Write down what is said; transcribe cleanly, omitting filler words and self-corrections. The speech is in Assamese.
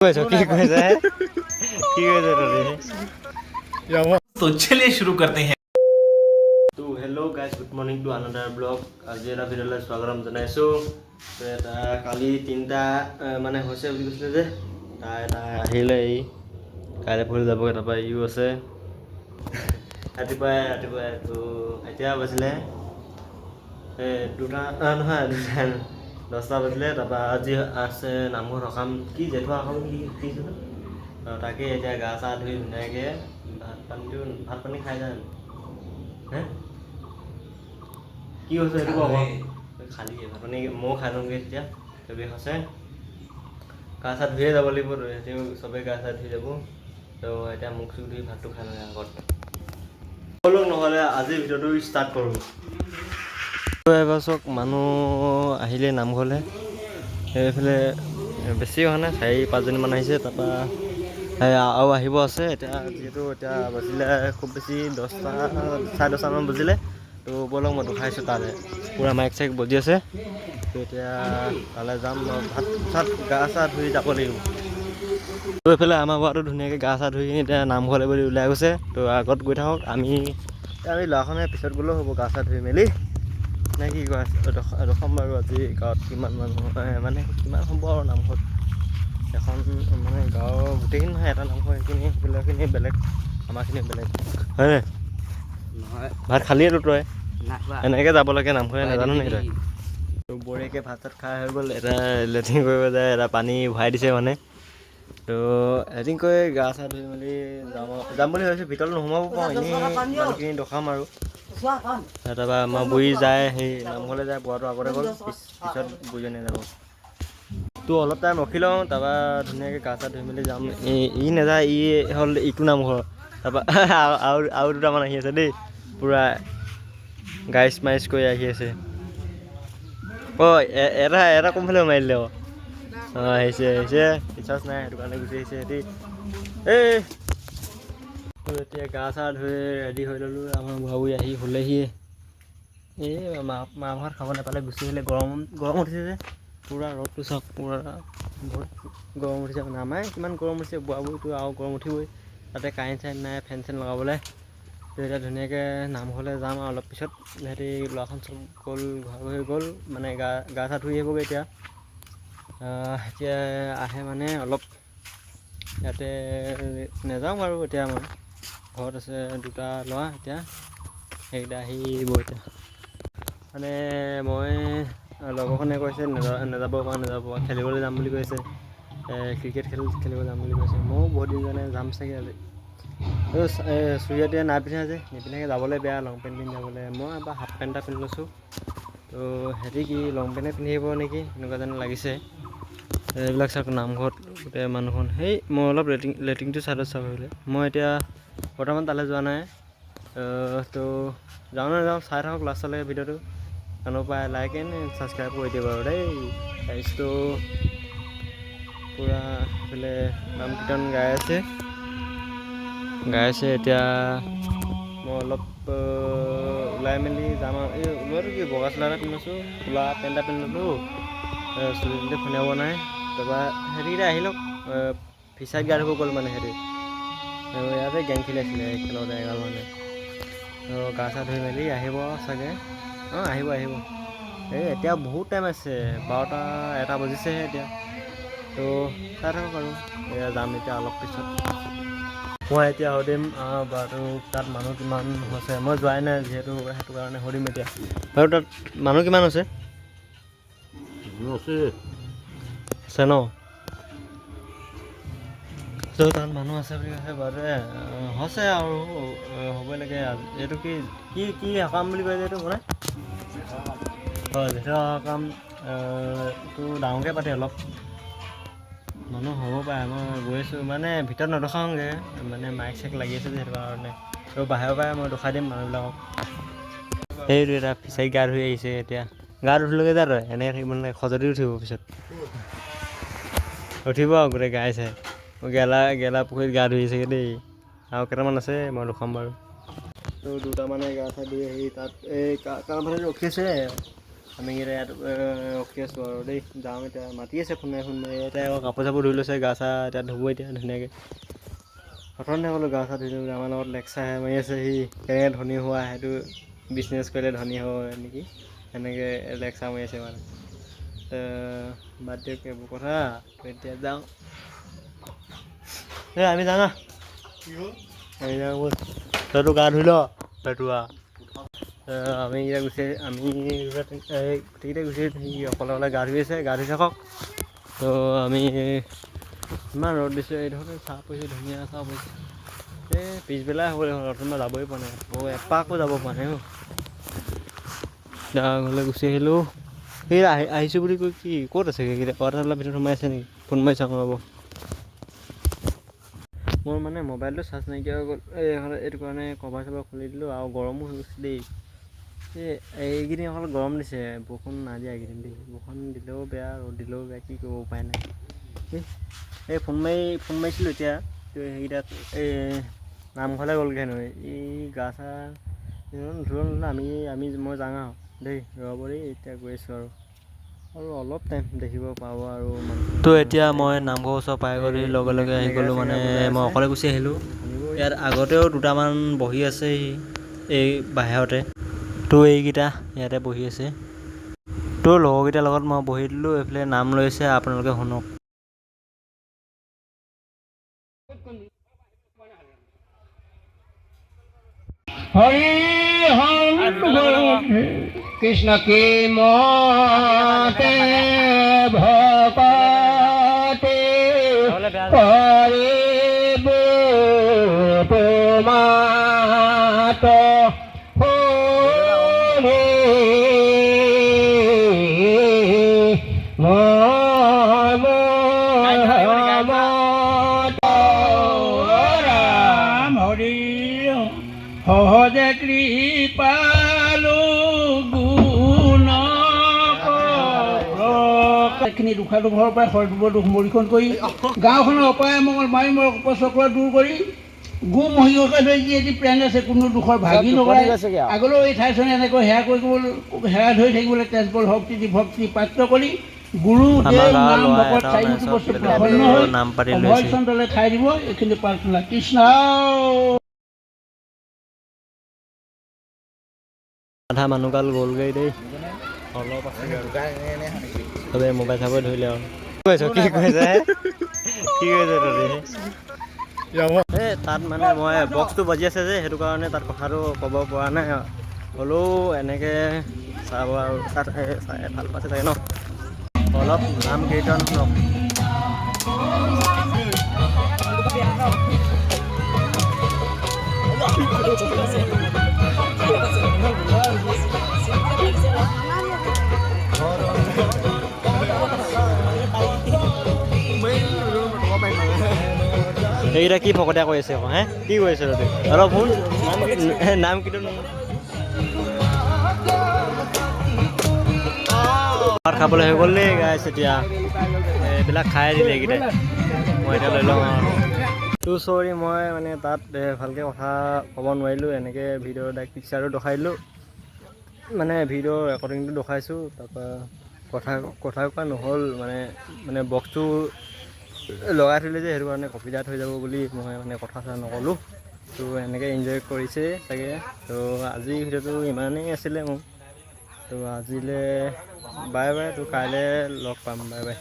तो चलिए शुरू करते हैं। তো hello' guys, good morning to another blog. আজি এটা ভিডিঅ'লৈ স্বাগতম জনাইছোঁ। তো এটা কালি তিনিটা মানে হৈছে বুলি কৈছিলে যে, তাৰ এটা আহিলে এই কাইলৈ পঢ়ি যাবগৈ। তাৰপৰা ইও আছে ৰাতিপুৱাই তো এতিয়া বাজিলে দুটা নহয় 10টা বাজিলে। তাৰপৰা আজি আছে নামঘৰত সকাম, কি জেঠুৱা সকাম কি শিকিছিলোঁ। তাকে এতিয়া গা চা ধুই ধুনীয়াকৈ ভাত পানী খাই যায় হে কি হৈছে সেইটো কওঁ খালি ভাত পানী ময়ো খাই লওঁগৈ। তেতিয়া চবেই হৈছে গা চা ধুয়ে যাব লাগিব। সিহঁতেও চবেই গা চা ধুই যাব। তো এতিয়া মুখ চুখ ধুই ভাতটো খাই লওঁ আগত সকলো। নহ'লে আজি ভিডিঅ'টো ষ্টাৰ্ট কৰোঁ। এবাৰ চাওক, মানুহ আহিলে নামঘৰলৈ। সেইফালে বেছি হোৱা নাই, 4-5জনীমান আহিছে। তাৰপৰা আৰু আহিব আছে। এতিয়া যিহেতু এতিয়া বাজিলে খুব বেছি 10টা 10:30মান বাজিলে। তো ব'লক মই দেখাইছোঁ তালৈ। পূৰা মাইক চাইক বজি আছে। তো এতিয়া তালৈ যাম। ভাত চাত গা চা ধুই যাব লাগিব। তো এইফালে আমাৰ বাৰটো ধুনীয়াকৈ গা চা ধুই এতিয়া নামঘৰলৈ বুলি ওলাই গৈছে। তো আগত গৈ থাকক, আমি ল'ৰাখনে পিছত গ'লেও হ'ব গা চা ধুই মেলি নে কি কয়। দেখুৱাম বাৰু আজি গাঁৱত কিমান মানুহ মানে কিমান হ'ব আৰু নামঘৰত। এখন মানে গাঁৱৰ গোটেইখিনি নহয়, এটা নামঘৰ। সেইখিনি বেলেগ, আমাৰখিনি বেলেগ হয়নে নহয়? ভাত খালিয়েতো তই এনেকৈ যাব লাগে নামঘৰে, নাজানো নেকি তই? তো বঢ়িয়াকৈ ভাত চাত খাই হৈ গ'ল। এটা লেট্ৰিন কৰিব যায়, এটা পানী ভৰাই দিছে মানে। তো লেট্ৰিন কৰি গা চা ধুই মেলি যাম বুলি ভাবিছোঁ। ভিতৰত নোসোমাব পাৰোঁ, এনেই মানুহখিনি দেখাম আৰু। তাৰপৰা আমাৰ বুঢ়ী যায়, সেই নামঘৰলৈ যায়। বুঢ়াটো আগতে গ'ল, পিছত বুঢ়ীজনী যাব। তো অলপ টাইম ৰখি লওঁ, তাৰপৰা ধুনীয়াকৈ গা চা ধুই মেলি যাম। ই নাযায়, ই হ'ল ইটো নামঘৰ। তাৰপৰা আৰু দুটামান আহি আছে দেই, পূৰা গাইজ মাইজ কৰি আহি আছে। এটা কোনফালে মাৰি দিলে আকৌ। আহিছে ৰিচাৰ্জ নাই, সেইটো কাৰণে গুচি আহিছে সিহঁতি। এতিয়া গা চা ধুই ৰেডি হৈ ল'লোঁ। আমাৰ বুঢ়ী আহি শুলেহিয়ে। মাহ ভাত খাব নাপালে গুচি আহিলে। গৰম উঠিছে যে, পূৰা ৰ'দটো চাওক, পূৰা বহুত গৰম উঠিছে মানে। আমাৰে কিমান গৰম উঠিছে, বুঢ়ীটো আৰু গৰম উঠিবই। তাতে কাৰেণ্ট চাৰেণ্ট নাই, ফেন চেন লগাবলৈ। তো এতিয়া ধুনীয়াকৈ নামঘৰলৈ যাম আৰু অলপ পিছত। সিহঁতি ল'ৰাখন চব গ'ল, ঘৰ গ'ল মানে গা চা ধুই আহিবগৈ এতিয়া। এতিয়া আহে মানে অলপ ইয়াতে নাযাওঁ বাৰু এতিয়া। মই ঘৰত আছে দুটা ল'ৰা, এতিয়া সেইকেইটা আহিব এতিয়া। মানে মই লগৰখনে কৈছে নাযাব পৰা, খেলিবলৈ যাম বুলি কৈছে। ক্ৰিকেট খেলিব যাম বুলি কৈছে। ময়ো বহুত দিন যোৱা নাই, যাম চাগৈ আজি। চুৰিয়া টুৰিয়া নাই পিন্ধা যে, নিপিন্ধাকৈ যাবলৈ বেয়া, লং পেণ্ট পিন্ধি যাবলৈ। মই এবাৰ হাফ পেণ্ট এটা পিন্ধি লৈছোঁ। তো সিহঁতি কি লং পেণ্টে পিন্ধি আহিব নেকি, এনেকুৱা যেন লাগিছে। এইবিলাক চাওক, নামঘৰত গোটেই মানুহখন। মই অলপ লেট্ৰিনটো ছাইডত চাব পাৰিলে। মই এতিয়া বৰ্তমান তালৈ যোৱা নাই। তো যাওঁ নাযাওঁ চাই থাকক লাষ্টলৈকে ভিডিঅ'টো। মানুহ পাই লাইক এণ্ড ছাবস্ক্ৰাইব কৰি দিব আৰু দেই। তাৰপিছতো পূৰা এইফালে নাম কীৰ্তন গাই আছে। এতিয়া মই অলপ ওলাই মেলি যাম আৰু। ওলোৱাটো কি, বগা চোলা এটা পিন্ধি লৈছোঁ, ক'লা পেণ্ট এটা পিন্ধি ল'লোঁ, চুলি তুলি খুন্দাব নাই। তাৰপৰা সিহঁতিকেইটা আহি লওক। ফিচাৰীত গা ধুব গ'ল মানে সিহঁতি। ইয়াতে গেম খেলি আছিলে খেলতে এগাল মানে। গা চা ধুই মেলি আহিব চাগে। আহিব। এতিয়া বহুত টাইম আছে, 12টা 1টা বাজিছেহে এতিয়া। তো চাই থাকক আৰু। যাম এতিয়া অলপ পিছত। মই এতিয়া সুধিম বাৰু তাত মানুহ কিমান হৈছে। মই যোৱাই নাই যিহেতু, সেইটো কাৰণে সুধিম এতিয়া। বাৰু তাত মানুহ কিমান হৈছে? আছে ন? তো তাত মানুহ আছে বুলি কৈছে বাৰু। হৈছে আৰু হ'বই লাগে। এইটো কি সকাম বুলি কয় যে এইটো মানে? হয়, জেঠুৱা সকাম। এইটো ডাঙৰকৈ পাতে অলপ। মানুহ হ'ব পাৰে, মই গৈ আছোঁ মানে ভিতৰত নেদেখাওঁগৈ, মানে মাইক চাইক লাগি আছে যে, সেইটো কাৰণে। তো বাহিৰৰ পৰাই মই দেখাই দিম মানুহবিলাকক। সেইটো এটা ফিচাৰীত গা ধুই আহিছে এতিয়া। গা ধুলোগে যা তই, এনেকৈ থাকিব নালাগে, খজুৱতি উঠিব পিছত। উঠিব আৰু গোটেই গাই চাই। গেলা পুখুৰীত গা ধুই আছেগৈ দেই। আৰু কেইটামান আছে, মই দেখাম বাৰু। তো দুটামানে গা চা ধুই আহি তাত এই কাৰ মানে ৰখি আছে। আমি এতিয়া ইয়াত ৰখি আছোঁ আৰু দেই, যাওঁ এতিয়া। মাতি আছে ফোন মাৰি এতিয়া আকৌ কাপোৰ চাপোৰ ধুই লৈছে, গা চা এতিয়া ধুব এতিয়া ধুনীয়াকৈ। প্ৰথমতে ক'লো গা চা ধুই লৈ আমাৰ লগত লেকচাৰ মাৰি আছে সি, কেনেকৈ ধনী হোৱা, সেইটো বিজনেছ কৰিলে ধনী হয় নেকি, সেনেকৈ লেকচাৰ মাৰি আছে মানে। বাদ দিয়ক এইবোৰ কথা, এতিয়া যাওঁ। এই আমি যাওঁ না, আমি যাওঁ ব'ল। তইতো গা ধুই ল পেটুৱা। আমি এতিয়া গোটেইকেইটা গুচি সি অকলে অকলে গা ধুই আছে, গা ধুই থাকক। তো আমি ইমান ৰ'দ দিছে, এইডোখৰতে চাহ পৰিছে, ধুনীয়া চাহ পৰিছে। এই পিছবেলাই হ'ব দেখোন, মই যাবই পৰা নাই, এপাকো যাব পৰা নাই অ'। ঘৰলৈ গুচি আহিলোঁ। সেই আহিছোঁ বুলি কৈ কি ক'ত আছে সেইকেইটা? ৱাটাৰফলৰ ভিতৰত সোমাই আছে নেকি? ফোন মাৰি চাওঁ ৰ'ব। মোৰ মানে মোবাইলটো চাৰ্জ নাইকিয়া হৈ গ'ল, এইটো কাৰণে কভাৰ চভাৰ খুলি দিলোঁ, আৰু গৰমো হৈ গৈছে দেই। এইকেইদিন অকল গৰম দিছে, বৰষুণ নাই দিয়া এইকেইদিন দেই। বৰষুণ দিলেও বেয়া, ৰ'দ দিলেও বেয়া, কি কৰিব উপায় নাই। এই ফোন মাৰিছিলোঁ এতিয়া, সেইকেইটাত এই নামঘৰলৈ গ'লগৈ হেনো। এই গা চা মই যাওঁ আৰু দেই, ৰ'ব দেই, এতিয়া গৈ আছোঁ আৰু অলপ টাইম দেখিব পাব আৰু। তো এতিয়া মই নামঘৰ ওচৰ পাই গ'লো, লগে লগে আহি গ'লোঁ, মানে মই অকলে গুচি আহিলোঁ। ইয়াত আগতেও দুটামান বহি আছে এই বাহিৰতে, তো এইকেইটা ইয়াতে বহি আছে। তো লগৰকেইটাৰ লগত মই বহি দিলোঁ, এইফালে নাম লৈছে, আপোনালোকে শুনক। হৰি কৃষ্ণ কি মতে ভকতে কৰিব তোমাত হৰি ৰাম হৰি সহজে কৃপালু গুণ খিনি দুখৰ পৰাই সৰ্বদুখ দুখ মৰিখন কৰি গাঁওখনৰ অপায় মংগল মাৰি মোৰ অপচক্ৰ দূৰ কৰি গো মহিষকে ধৰি যি এটি প্ৰাণ আছে, কোনো দুখৰ ভাগি নকৰে। আগলৈও এই ঠাইখনে এনেকৈ সেৱা ধৰি থাকিবলৈ তেজবল শক্তি দি ভক্তি পাত্ৰ কৰি গুৰু দেৱ নাম ভকত চাৰিমুখী বস্তু প্ৰসন্ন হৈ অভয় চন্দ্ৰলৈ ঠাই দিব, এইখিনি প্ৰাৰ্থনা। কৃষ্ণ আধা মানুহগাল গ'লগৈ দেই, অলপ আছে চবে মোবাইল চাব ধৰিলে আৰু। কি কৈছে এই তাত মানে মই বক্সটো বাজি আছে যে, সেইটো কাৰণে তাত কথাটো ক'ব পৰা নাই। হ'লেও এনেকৈ চাব আৰু তাত চাই ভাল পাইছে চাগে ন, অলপ নাম কীৰ্তন শুনক। সেইকেইটা কি ফকতীয়া কৰি আছে আকৌ, হে কি কৰি আছে তহঁতে? অলপ শুন, নাম কীৰ্তন ভাত খাবলৈ হৈ গ'ল দেই গাইছ। এতিয়া এইবিলাক খাই দিলে এইকেইটাই, মই এতিয়া লৈ লওঁ আৰু। তো চৰি, মই মানে তাত ভালকৈ কথা ক'ব নোৱাৰিলোঁ, এনেকৈ ভিডিঅ' পিকচাৰটো দেখাই দিলোঁ, মানে ভিডিঅ' ৰেকৰ্ডিংটো দেখাইছোঁ, তাৰপৰা কথা কোৱা নহ'ল, মানে বক্সটো লগাই থ'লে যে, সেইটো কাৰণে কপিৰাইট হৈ যাব বুলি মই মানে কথা নক'লোঁ। তো এনেকৈ এনজয় কৰিছে চাগে। তো আজি ভিডিঅ'টো ইমানেই আছিলে মোৰ। তো আজিলৈ বাই বাই, তো কাইলৈ লগ পাম, বাই বাই।